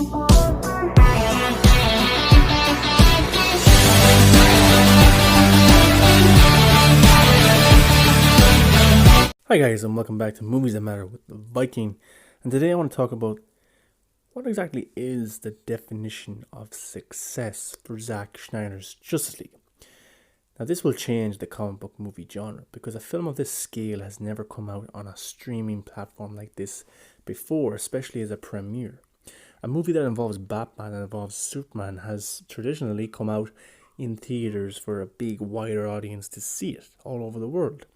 Hi guys, and welcome back to Movies That Matter with the Viking. And today I want to talk about what exactly is the definition of success for Zack Snyder's Justice League. Now this will change the comic book movie genre because a film of this scale has never come out on a streaming platform like this before, especially as a premiere. A movie that involves Batman and involves Superman has traditionally come out in theaters for a big, wider audience to see it all over the world.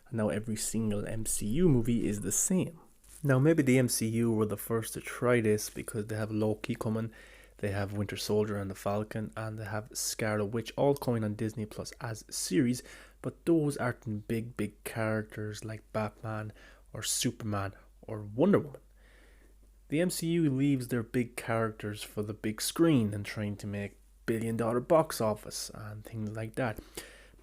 And now every single MCU movie is the same. Now maybe the MCU were the first to try this because they have Loki coming, they have Winter Soldier and the Falcon, and they have Scarlet Witch all coming on Disney Plus as series, but those aren't big characters like Batman or Superman or Wonder Woman. The MCU leaves their big characters for the big screen and trying to make billion-dollar box office and things like that.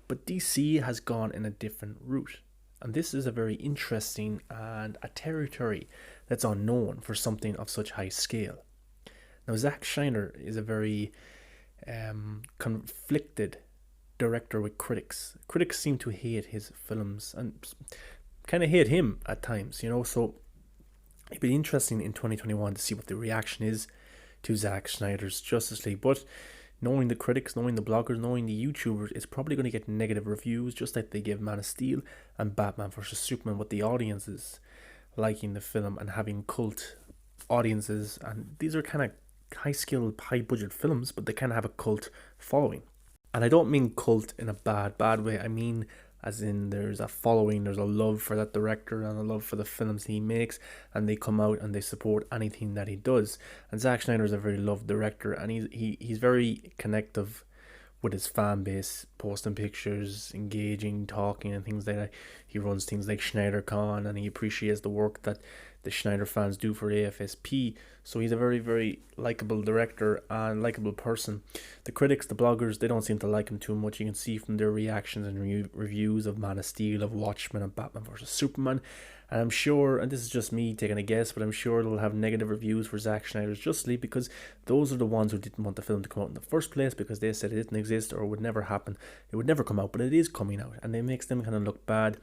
But DC has gone in a different route. And this is a very interesting and a territory that's unknown for something of such high scale. Now, Zack Snyder is a very conflicted director with critics. Critics seem to hate his films and kind of hate him at times, so it'd be interesting in 2021 to see what the reaction is to Zack Snyder's Justice League. But knowing the critics, knowing the bloggers, knowing the YouTubers, it's probably going to get negative reviews, just like they give Man of Steel and Batman vs Superman, with the audiences liking the film and having cult audiences. And these are kind of high-skilled, high-budget films, but they kind of have a cult following. And I don't mean cult in a bad way. I mean as in there's a following, there's a love for that director and a love for the films he makes, and they come out and they support anything that he does. And Zack Snyder is a very loved director, and he's very connective with his fan base, posting pictures, engaging, talking and things like that. He runs things like SnyderCon, and he appreciates the work that the Snyder fans do for AFSP. So he's a very likable director and likable person. The critics, the bloggers, they don't seem to like him too much. You can see from their reactions and reviews of Man of Steel, of Watchmen, and Batman vs Superman. And I'm sure, and this is just me taking a guess, but I'm sure they'll have negative reviews for Zack Snyder's Justice League because those are the ones who didn't want the film to come out in the first place because they said it didn't exist or would never happen. It would never come out, but it is coming out, and it makes them kind of look bad.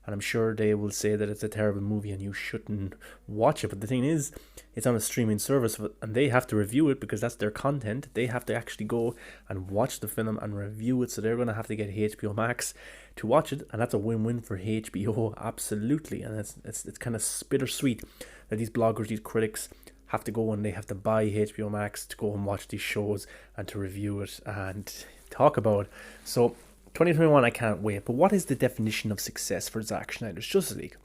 And I'm sure they will say that it's a terrible movie and you shouldn't watch it. But the thing is, it's on a streaming service and they have to review it because that's their content. They have to actually go and watch the film and review it. So they're going to have to get HBO Max to watch it. And that's a win-win for HBO, absolutely. And it's kind of bittersweet that these bloggers, these critics have to go and they have to buy HBO Max to go and watch these shows and to review it and talk about it. So 2021, I can't wait. But what is the definition of success for Zack Snyder's Justice League?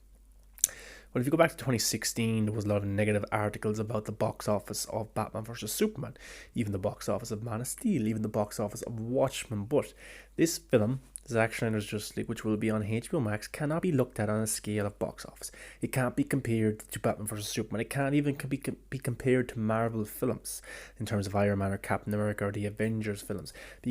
Well, if you go back to 2016, there was a lot of negative articles about the box office of Batman vs Superman, even the box office of Man of Steel, even the box office of Watchmen. But this film, Zack Snyder's Justice League, which will be on HBO Max, cannot be looked at on a scale of box office. It can't be compared to Batman vs Superman. It can't even be compared to Marvel films in terms of Iron Man or Captain America or the Avengers films. But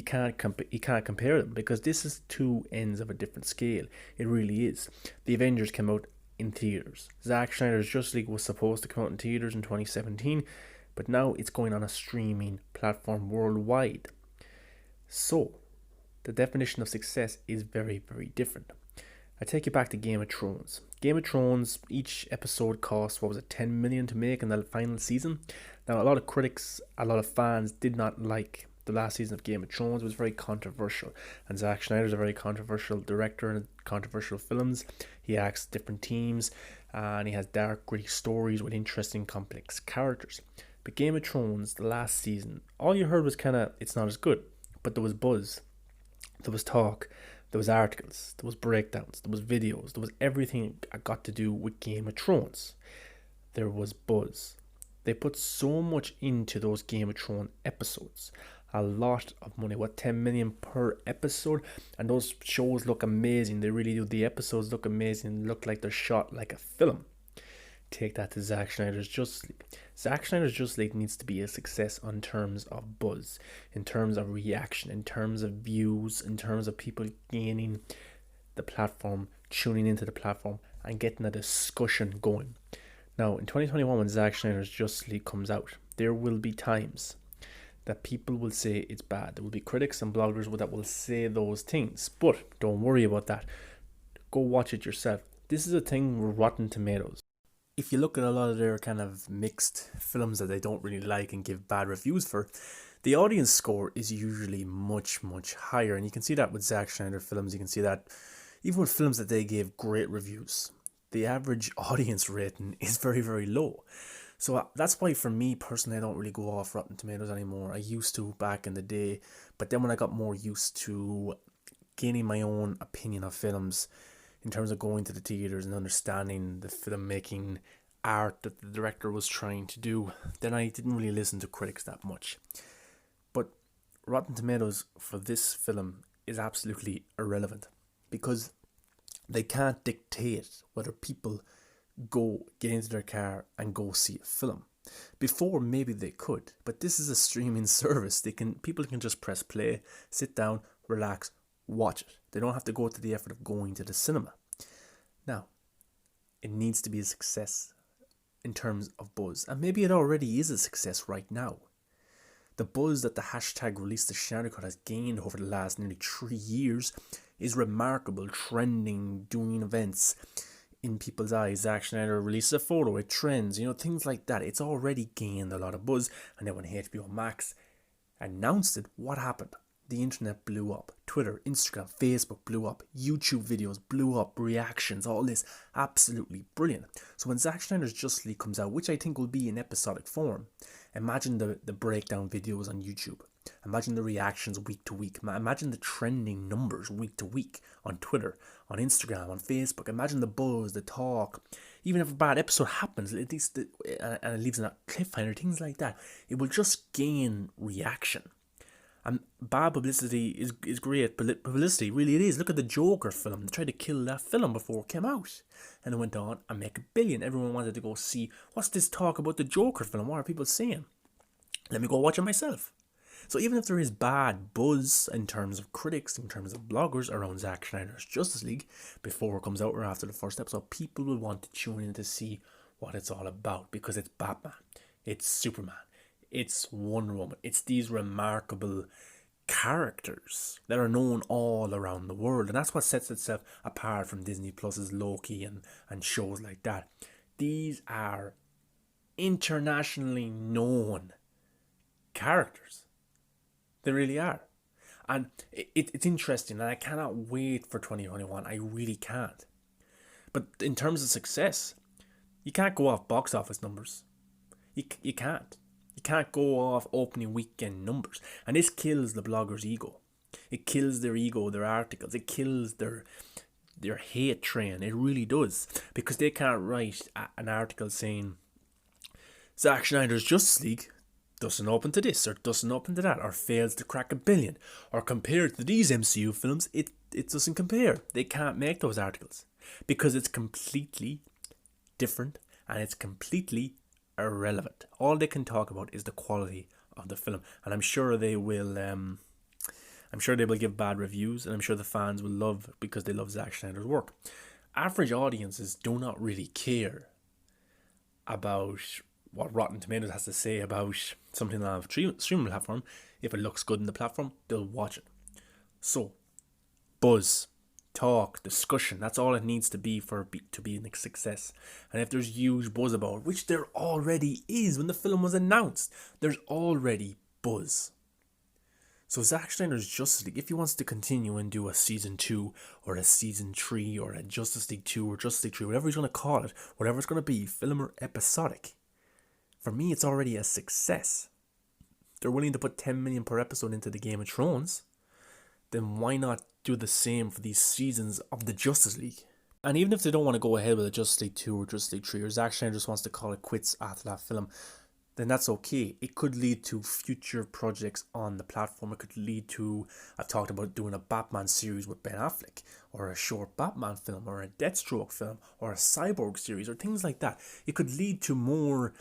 you can't compare them because this is two ends of a different scale. It really is. The Avengers came out in theaters. Zack Snyder's Justice League was supposed to come out in theaters in 2017, but now it's going on a streaming platform worldwide. So the definition of success is very different. I take you back to Game of Thrones. Game of Thrones, each episode cost, 10 million to make in the final season. Now, a lot of critics, a lot of fans did not like the last season of Game of Thrones. It was very controversial, and Zack Snyder is a very controversial director and controversial films. He acts different teams, and he has dark, gritty stories with interesting, complex characters. But Game of Thrones, the last season, all you heard was it's not as good, but there was buzz. There was talk, there was articles, there was breakdowns, there was videos, there was everything got to do with Game of Thrones. There was buzz. They put so much into those Game of Thrones episodes. A lot of money, 10 million per episode, and those shows look amazing. They really do. The episodes look amazing, look like they're shot like a film. Take that to Zack Snyder's Justice League. Zack Snyder's Justice League needs to be a success in terms of buzz, in terms of reaction, in terms of views, in terms of people gaining the platform, tuning into the platform, and getting a discussion going. Now, in 2021, when Zack Snyder's Justice League comes out, there will be times that people will say it's bad. There will be critics and bloggers that will say those things. But don't worry about that. Go watch it yourself. This is a thing with Rotten Tomatoes. If you look at a lot of their kind of mixed films that they don't really like and give bad reviews for, the audience score is usually much, much higher. And you can see that with Zack Snyder films. You can see that even with films that they gave great reviews, the average audience rating is very, very low. So that's why for me personally, I don't really go off Rotten Tomatoes anymore. I used to back in the day, but then when I got more used to gaining my own opinion of films in terms of going to the theaters and understanding the filmmaking art that the director was trying to do, then I didn't really listen to critics that much. But Rotten Tomatoes for this film is absolutely irrelevant because they can't dictate whether people go get into their car and go see a film. Before maybe they could, but this is a streaming service. People can just press play, sit down, relax, watch it. They don't have to go to the effort of going to the cinema. Now, it needs to be a success in terms of buzz, and maybe it already is a success right now. The buzz that the hashtag Release the Snyder Cut has gained over the last nearly 3 years is remarkable, trending, doing events in people's eyes. Zack Snyder releases a photo, it trends, things like that. It's already gained a lot of buzz. And then when HBO Max announced it, what happened? The internet blew up. Twitter, Instagram, Facebook blew up. YouTube videos blew up. Reactions, all this. Absolutely brilliant. So when Zack Snyder's Justice League comes out, which I think will be in episodic form, imagine the breakdown videos on YouTube. Imagine the reactions week to week. Imagine the trending numbers week to week on Twitter, on Instagram, on Facebook. Imagine the buzz, the talk. Even if a bad episode happens, at least and it leaves a cliffhanger, things like that, it will just gain reaction. And bad publicity is great publicity, really it is. Look at the Joker film. They tried to kill that film before it came out. And it went on and make $1 billion. Everyone wanted to go see, what's this talk about the Joker film? What are people saying? Let me go watch it myself. So even if there is bad buzz in terms of critics, in terms of bloggers around Zack Snyder's Justice League, before it comes out or after the first episode, people will want to tune in to see what it's all about, because it's Batman, it's Superman, it's Wonder Woman, it's these remarkable characters that are known all around the world. And that's what sets itself apart from Disney Plus's Loki and shows like that. These are internationally known characters. They really are. And it's interesting, and I cannot wait for 2021. I really can't. But in terms of success, you can't go off box office numbers. You can't. You can't go off opening weekend numbers. And this kills the blogger's ego. It kills their ego, their articles. It kills their hate train. It really does. Because they can't write an article saying Zack Snyder's Justice League doesn't open to this or doesn't open to that or fails to crack $1 billion, or compared to these MCU films, it doesn't compare. They can't make those articles because it's completely different and it's completely irrelevant. All they can talk about is the quality of the film, and I'm sure they will give bad reviews, and I'm sure the fans will love, because they love Zack Snyder's work. Average audiences do not really care about what Rotten Tomatoes has to say about something on a streaming platform. If it looks good in the platform, they'll watch it. So, buzz, talk, discussion, that's all it needs to be for it to be a success. And if there's huge buzz about it, which there already is when the film was announced, there's already buzz. So Zack Snyder's Justice League, if he wants to continue and do a season 2 or a season 3 or a Justice League 2 or Justice League 3, whatever he's going to call it, whatever it's going to be, film or episodic, for me it's already a success. They're willing to put 10 million per episode into the Game of Thrones, then why not do the same for these seasons of the Justice League? And even if they don't want to go ahead with a Justice League 2 or Justice League 3, or Zack Snyder just wants to call it quits after that film, then that's okay. It could lead to future projects on the platform. It could lead to, I've talked about doing a Batman series with Ben Affleck, or a short Batman film, or a Deathstroke film, or a Cyborg series, or things like that. It could lead to more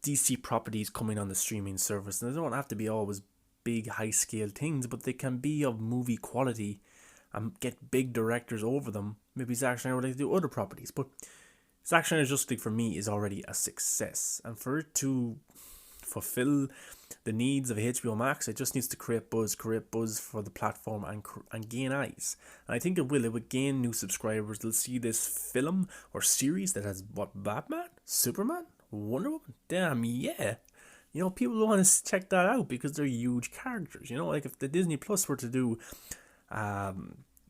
DC properties coming on the streaming service. And they don't have to be always big, high-scale things, but they can be of movie quality and get big directors over them. Maybe Zack Snyder would like to do other properties, but Zack Snyder's Justice League for me is already a success. And for fulfill the needs of HBO Max. It just needs to create buzz for the platform and gain eyes. And I think it will. It will gain new subscribers. They'll see this film or series that has Batman, Superman, Wonder Woman. Damn, yeah. People want to check that out because they're huge characters. Like if the Disney Plus were to do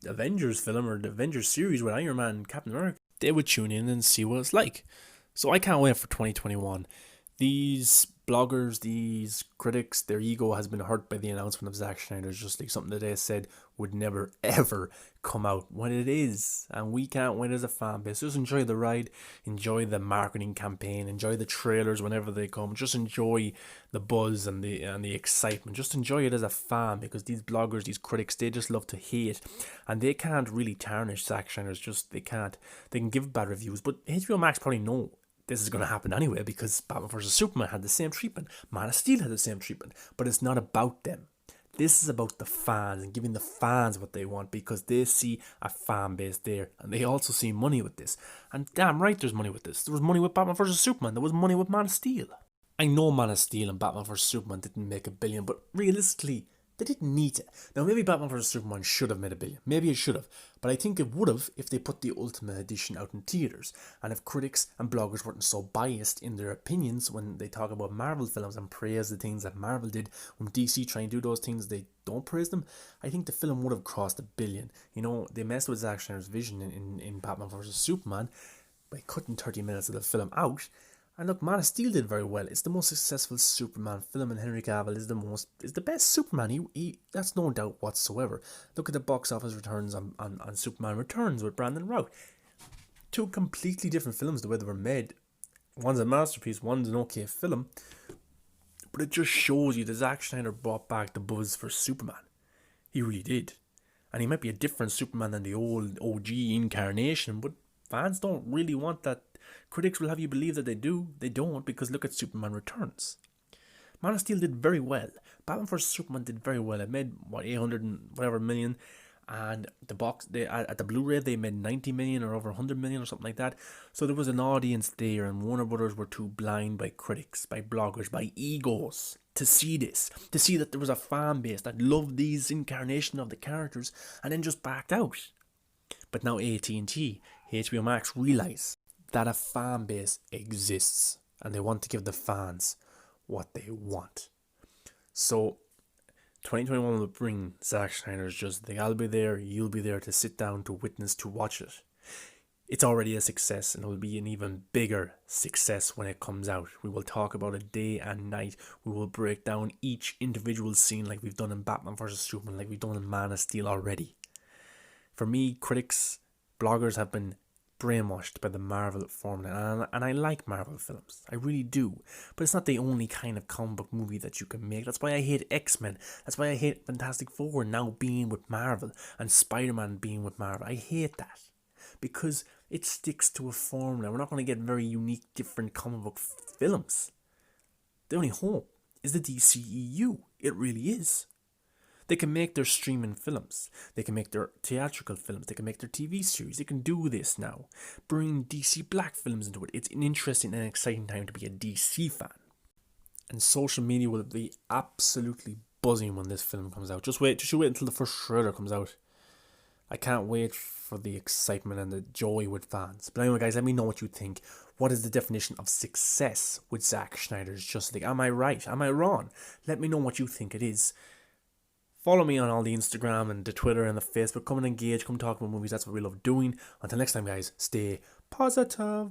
Avengers film or the Avengers series with Iron Man and Captain America, they would tune in and see what it's like. So I can't wait for 2021. These bloggers, these critics, their ego has been hurt by the announcement of Zack Snyders Justice League, something that they said would never ever come out when it is. And we can't wait as a fan base. Just enjoy the ride, enjoy the marketing campaign, enjoy the trailers whenever they come. Just enjoy the buzz and the excitement. Just enjoy it as a fan, because these bloggers, these critics, they just love to hate, and they can't really tarnish Zack Snyders. They can't. They can give bad reviews, but HBO Max probably know this is going to happen anyway, because Batman vs. Superman had the same treatment. Man of Steel had the same treatment. But it's not about them. This is about the fans and giving the fans what they want, because they see a fan base there. And they also see money with this. And damn right there's money with this. There was money with Batman vs. Superman. There was money with Man of Steel. I know Man of Steel and Batman vs. Superman didn't make $1 billion, but realistically, they didn't need it. Now, maybe Batman vs. Superman should have made $1 billion. Maybe it should have. But I think it would have if they put the Ultimate Edition out in theaters. And if critics and bloggers weren't so biased in their opinions when they talk about Marvel films and praise the things that Marvel did, when DC try and do those things, they don't praise them. I think the film would have crossed $1 billion. They messed with Zack Snyder's vision in Batman vs. Superman by cutting 30 minutes of the film out. And look, Man of Steel did very well. It's the most successful Superman film, and Henry Cavill is the best Superman. He that's no doubt whatsoever. Look at the box office returns on Superman Returns with Brandon Routh. Two completely different films the way they were made. One's a masterpiece, one's an okay film. But it just shows you that Zack Snyder brought back the buzz for Superman. He really did. And he might be a different Superman than the old OG incarnation, but fans don't really want that. Critics will have you believe that they do. They don't, because look at Superman Returns. Man of Steel did very well. Batman vs. Superman did very well. It made 800 and whatever million, and at the Blu-ray they made 90 million or over 100 million or something like that. So there was an audience there, and Warner Brothers were too blind by critics, by bloggers, by egos to see this, to see that there was a fan base that loved these incarnation of the characters and then just backed out. But now AT&T, HBO Max realise that a fan base exists, and they want to give the fans what they want. So 2021 will bring Zack Snyder's Justice League. I'll be there, you'll be there to sit down, to witness, to watch it. It's already a success, and it will be an even bigger success when it comes out. We will talk about it day and night. We will break down each individual scene like we've done in Batman vs. Superman, like we've done in Man of Steel already. For me, critics, bloggers have been brainwashed by the Marvel formula, and I like Marvel films, I really do, but it's not the only kind of comic book movie that you can make. That's why I hate X-Men, that's why I hate Fantastic Four now being with Marvel, and Spider-Man being with Marvel. I hate that, because it sticks to a formula. We're not going to get very unique, different comic book films. The only hope is the DCEU. It really is. They can make their streaming films. They can make their theatrical films. They can make their TV series. They can do this now. Bring DC Black films into it. It's an interesting and exciting time to be a DC fan. And social media will be absolutely buzzing when this film comes out. Just wait until the first trailer comes out. I can't wait for the excitement and the joy with fans. But anyway, guys, let me know what you think. What is the definition of success with Zack Snyder's Justice League? Am I right? Am I wrong? Let me know what you think it is. Follow me on all the Instagram and the Twitter and the Facebook. Come and engage. Come talk about movies. That's what we love doing. Until next time, guys, stay positive.